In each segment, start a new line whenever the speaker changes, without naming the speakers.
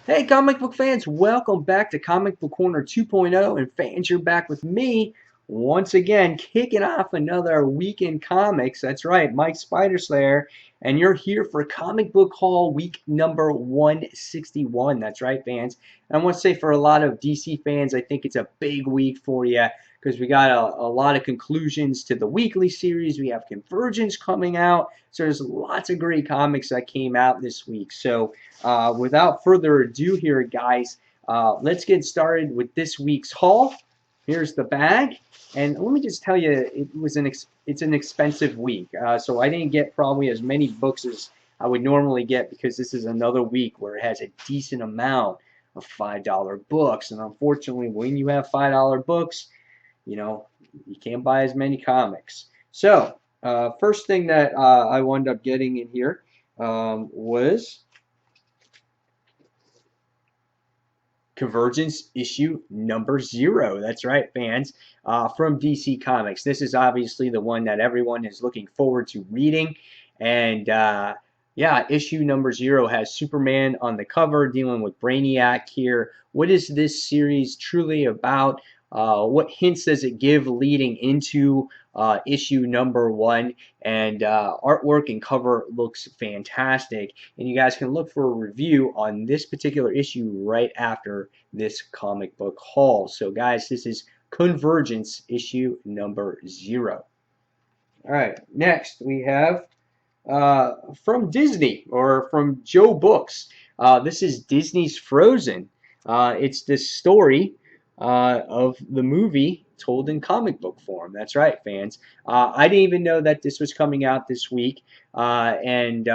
Hey, comic book fans, welcome back to Comic Book Corner 2.0. And fans, you're back with me once again, kicking off another week in comics. That's right, Mike Spider Slayer, and you're here for Comic Book Haul week number 161. That's right, fans. And I want to say for a lot of DC fans, I think it's a big week for you because we got a lot of conclusions to the weekly series. We have Convergence coming out. So there's lots of great comics that came out this week. So without further ado here, guys, let's get started with this week's haul. Here's the bag, and let me just tell you, it's an expensive week, so I didn't get probably as many books as I would normally get because this is another week where it has a decent amount of $5 books, and unfortunately, when you have $5 books, you know you can't buy as many comics. So first thing that I wound up getting in here was Convergence issue number 0. That's right, fans. From DC Comics. This is obviously the one that everyone is looking forward to reading. And yeah, issue number 0 has Superman on the cover dealing with Brainiac here. What is this series truly about? What hints does it give leading into issue number 1? And artwork and cover looks fantastic. And you guys can look for a review on this particular issue right after this comic book haul. So, guys, this is Convergence issue number 0. All right, next we have from Disney or from Joe Books. This is Disney's Frozen. It's the story of the movie told in comic book form. That's right, fans. I didn't even know that this was coming out this week. And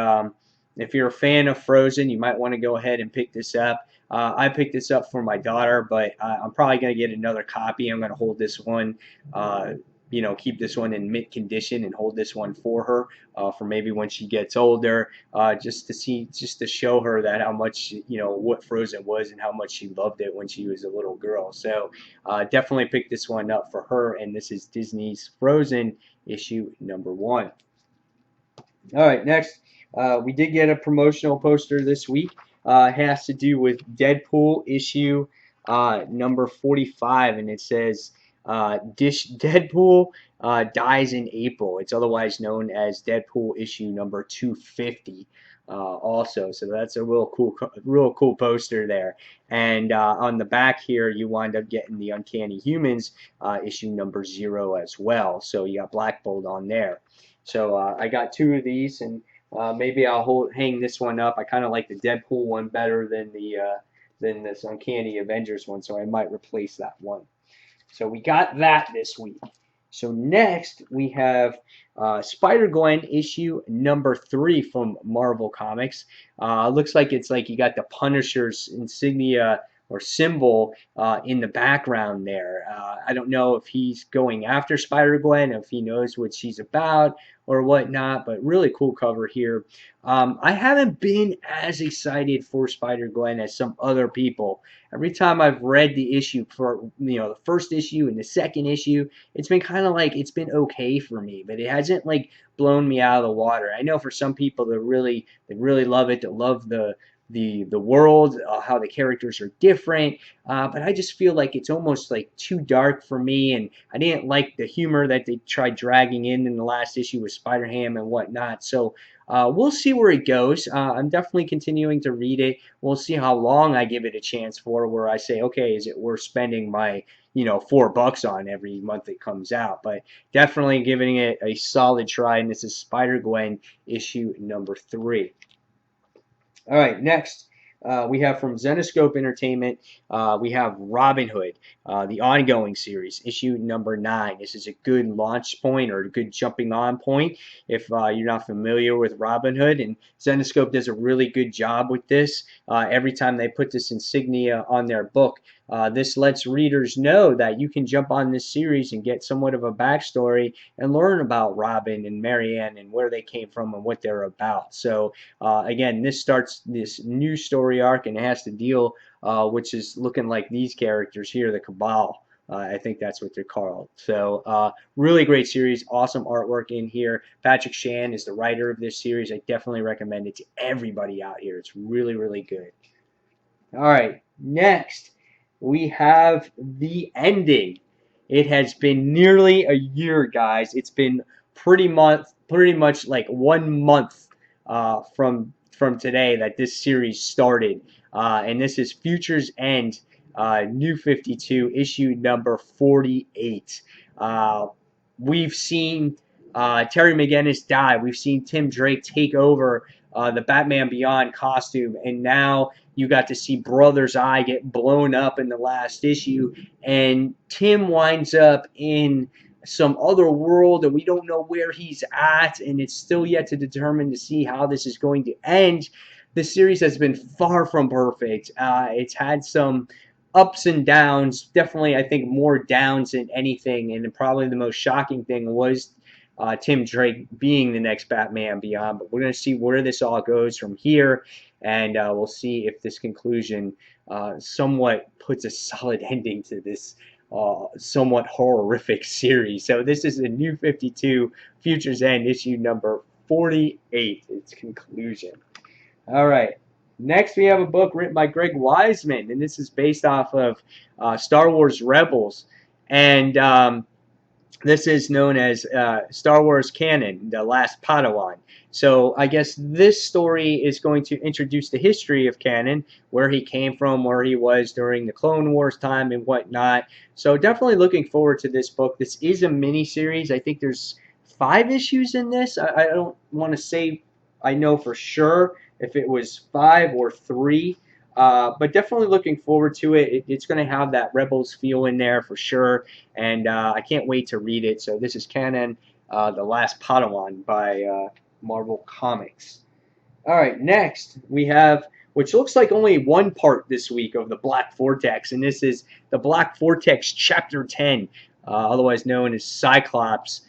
if you're a fan of Frozen, you might want to go ahead and pick this up. I picked this up for my daughter, but I'm probably going to get another copy. I'm going to hold this one. Keep this one in mint condition and hold this one for her for maybe when she gets older, just to show her that how much what Frozen was and how much she loved it when she was a little girl. So definitely pick this one up for her. And this is Disney's Frozen issue number 1. All right, next we did get a promotional poster this week. It has to do with Deadpool issue number 45, and it says Deadpool dies in April. It's otherwise known as Deadpool issue number 250. Also, so that's a real cool poster there. And on the back here, you wind up getting the Uncanny Humans issue number 0 as well. So you got Black Bolt on there. So I got 2 of these, and maybe I'll hang this one up. I kind of like the Deadpool one better than this Uncanny Avengers one, so I might replace that one. So we got that this week. So next we have Spider-Gwen issue number 3 from Marvel Comics. Looks like it's like you got the Punisher's insignia or symbol in the background there. I don't know if he's going after Spider-Gwen, if he knows what she's about or whatnot, but really cool cover here. I haven't been as excited for Spider-Gwen as some other people. Every time I've read the issue for the first issue and the second issue, it's been kind of like it's been okay for me, but it hasn't like blown me out of the water. I know for some people that really love it, that love the world, how the characters are different, but I just feel like it's almost like too dark for me, and I didn't like the humor that they tried dragging in the last issue with Spider-Ham and whatnot. So we'll see where it goes. I'm definitely continuing to read it. We'll see how long I give it a chance for, where I say, okay, is it worth spending my $4 on every month it comes out? But definitely giving it a solid try, and this is Spider-Gwen issue number 3. All right, next we have from Zenescope Entertainment, we have Robin Hood, the ongoing series, issue number 9. This is a good launch point or a good jumping on point if you're not familiar with Robin Hood. And Zenescope does a really good job with this. Every time they put this insignia on their book, this lets readers know that you can jump on this series and get somewhat of a backstory and learn about Robin and Marianne and where they came from and what they're about. So again, this starts this new story arc, and it has to deal, which is looking like these characters here, the Cabal. I think that's what they're called. So really great series, awesome artwork in here. Patrick Shan is the writer of this series. I definitely recommend it to everybody out here. It's really, really good. All right, next we have the ending. It has been nearly a year, guys. It's been pretty much like 1 month from today that this series started, and this is Futures End, New 52, issue number 48. Uh, we've seen Terry McGinnis die. We've seen Tim Drake take over the Batman Beyond costume, and now you got to see Brother's Eye get blown up in the last issue, and Tim winds up in some other world, and we don't know where he's at, and it's still yet to determine to see how this is going to end. The series has been far from perfect. It's had some ups and downs. Definitely, I think more downs than anything, and probably the most shocking thing was Tim Drake being the next Batman Beyond. But we're going to see where this all goes from here, and we'll see if this conclusion somewhat puts a solid ending to this somewhat horrific series. So this is the New 52 Futures End, issue number 48, its conclusion. All right. Next, we have a book written by Greg Wiseman, and this is based off of Star Wars Rebels. And this is known as Star Wars Canon, The Last Padawan. So I guess this story is going to introduce the history of Canon, where he came from, where he was during the Clone Wars time and whatnot. So definitely looking forward to this book. This is a mini series. I think there's 5 issues in this. I don't want to say I know for sure if it was 5 or 3. But definitely looking forward to it. It's going to have that Rebels feel in there for sure, and I can't wait to read it. So this is Canon, The Last Padawan by Marvel Comics. All right, next we have, which looks like only one part this week of the Black Vortex, and this is the Black Vortex Chapter 10, otherwise known as Cyclops,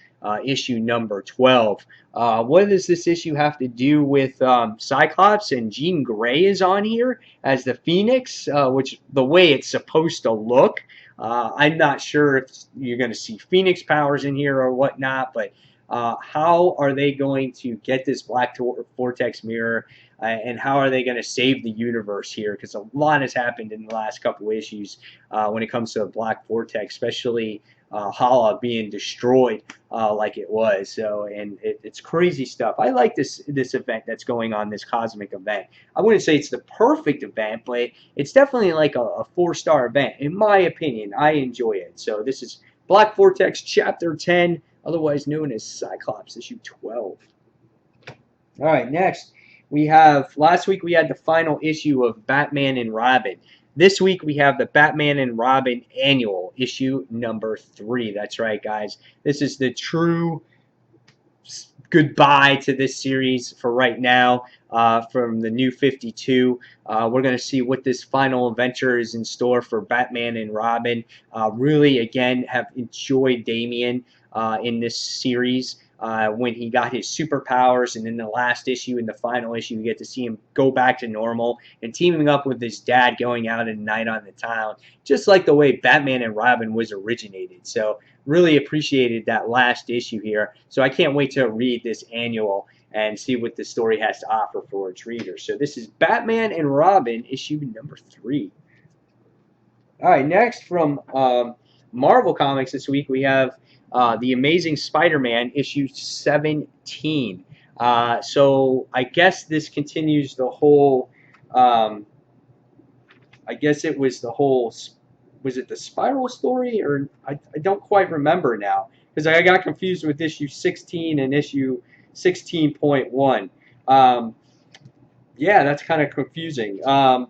issue number 12. What does this issue have to do with Cyclops? And Jean Grey is on here as the Phoenix, which the way it's supposed to look. I'm not sure if you're going to see Phoenix powers in here or whatnot, but how are they going to get this Black Vortex mirror, and how are they going to save the universe here? Because a lot has happened in the last couple of issues when it comes to Black Vortex, especially Hala being destroyed like it was. So, and it's crazy stuff. I like this event that's going on, this cosmic event. I wouldn't say it's the perfect event, but it's definitely like a 4-star event in my opinion. I enjoy it. So this is Black Vortex Chapter 10, otherwise known as Cyclops issue 12. All right, next we have, last week we had the final issue of Batman and Robin. This week we have the Batman and Robin Annual, issue number 3. That's right, guys. This is the true goodbye to this series for right now, from the New 52. We're going to see what this final adventure is in store for Batman and Robin. Really, again, have enjoyed Damian in this series. When he got his superpowers, and in the last issue, in the final issue, we get to see him go back to normal and teaming up with his dad, going out at night on the town, just like the way Batman and Robin was originated. So really appreciated that last issue here. So I can't wait to read this annual and see what the story has to offer for its readers. So this is Batman and Robin, issue number 3. All right, next from Marvel Comics this week, we have The Amazing Spider-Man, issue 17. So I guess this continues the whole, I guess it was the whole, was it the Spiral story? Or I don't quite remember now, because I got confused with issue 16 and issue 16.1. Yeah, that's kind of confusing. I'm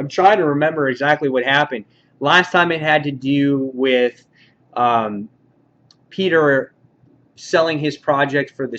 trying to remember exactly what happened. Last time it had to do with Peter selling his project for the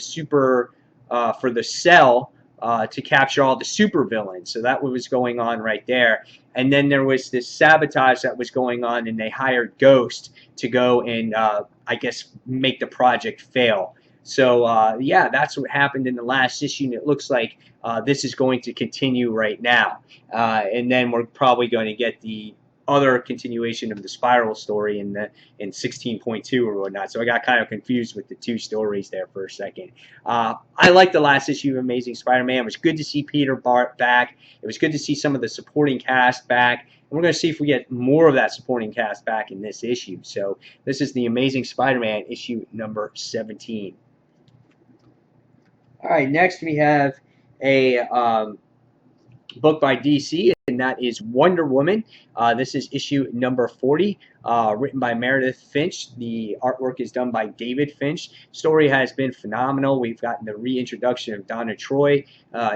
for the Cell, to capture all the supervillains. So that was going on right there. And then there was this sabotage that was going on, and they hired Ghost to go and I guess make the project fail. So yeah, that's what happened in the last issue, and it looks like this is going to continue right now. And then we're probably going to get the other continuation of the Spiral story in 16.2 or whatnot. So I got kind of confused with the two stories there for a second. I like the last issue of Amazing Spider-Man. It was good to see Peter Bart back. It was good to see some of the supporting cast back. And we're going to see if we get more of that supporting cast back in this issue. So this is the Amazing Spider-Man issue number 17. All right, next we have a book by DC, and that is Wonder Woman. This is issue number 40, written by Meredith Finch. The artwork is done by David Finch. Story has been phenomenal. We've gotten the reintroduction of Donna Troy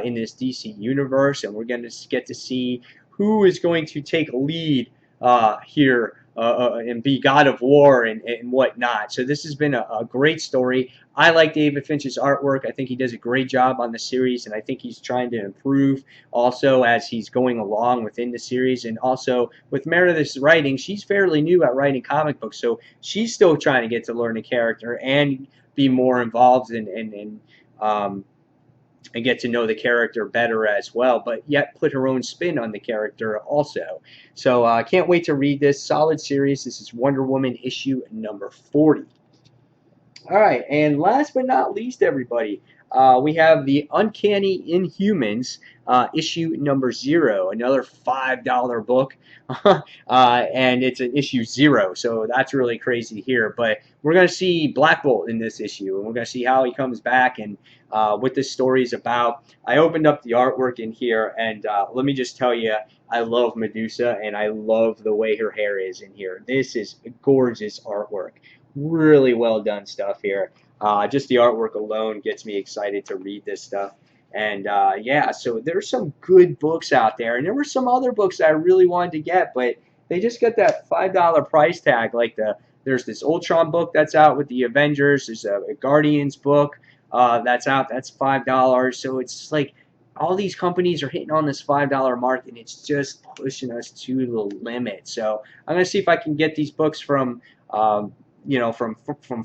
in this DC universe, and we're going to get to see who is going to take lead here and be God of War and whatnot. So this has been a great story. I like David Finch's artwork. I think he does a great job on the series, and I think he's trying to improve also as he's going along within the series. And also with Meredith's writing, she's fairly new at writing comic books, so she's still trying to get to learn the character and be more involved and get to know the character better as well, but yet put her own spin on the character also. So I can't wait to read this solid series. This is Wonder Woman issue number 40. All right, and last but not least, everybody, we have the Uncanny Inhumans issue number 0, another $5 book, and it's an issue 0, so that's really crazy here. But we're going to see Black Bolt in this issue, and we're going to see how he comes back and what this story is about. I opened up the artwork in here, and let me just tell you, I love Medusa, and I love the way her hair is in here. This is gorgeous artwork. Really well done stuff here. Just the artwork alone gets me excited to read this stuff. And yeah, so there's some good books out there. And there were some other books that I really wanted to get, but they just got that $5 price tag. Like there's this Ultron book that's out with the Avengers. There's a Guardians book that's out. That's $5. So it's like all these companies are hitting on this $5 mark, and it's just pushing us to the limit. So I'm going to see if I can get these books from from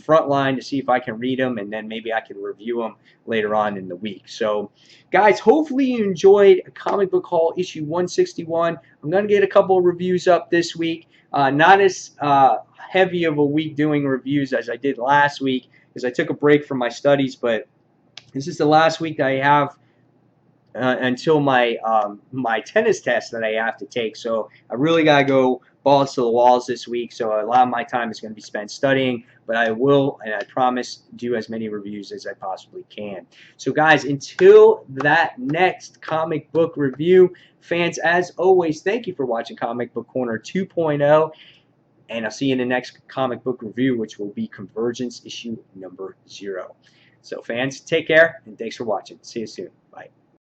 Frontline to see if I can read them, and then maybe I can review them later on in the week. So, guys, hopefully you enjoyed Comic Book Haul issue 161. I'm going to get a couple of reviews up this week. Not as heavy of a week doing reviews as I did last week because I took a break from my studies, but this is the last week that I have until my my tennis test that I have to take. So I really got to go balls to the walls this week. So a lot of my time is going to be spent studying, but I will, and I promise, do as many reviews as I possibly can. So guys, until that next comic book review, fans, as always, thank you for watching Comic Book Corner 2.0, and I'll see you in the next comic book review, which will be Convergence issue number 0. So fans, take care, and thanks for watching. See you soon.